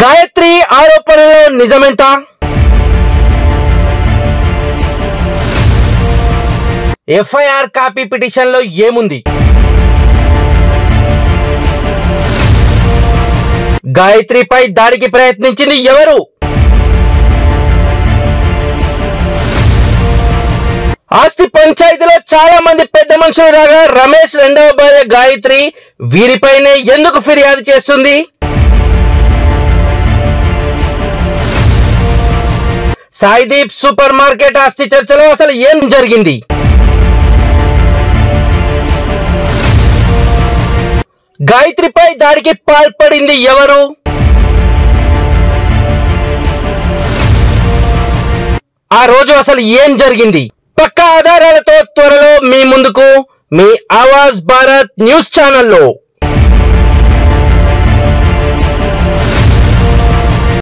Gayatri ఆరోపణలో నిజమెంత? FIR copy petition లో ఏముంది? గాయత్రిపై దాడికి ప్రయత్నించింది ఎవరు? ఆస్తి పంచాయతీలో చాలా మంది పెద్ద మనుషులు రాగా రమేష్ రెండవ భార్య గాయత్రి వీరిపైనే ఎందుకు ఫిర్యాదు చేస్తుంది? సాయిదీప్ సూపర్ మార్కెట్ ఆస్తి చర్చలో అసలు ఏం జరిగింది? గాయత్రిపై దాడికి పాల్పడింది ఎవరు? ఆ రోజు అసలు ఏం జరిగింది? పక్కా ఆధారాలతో త్వరలో మీ ముందుకు మీ ఆవాజ్ భారత్ న్యూస్ ఛానల్లో.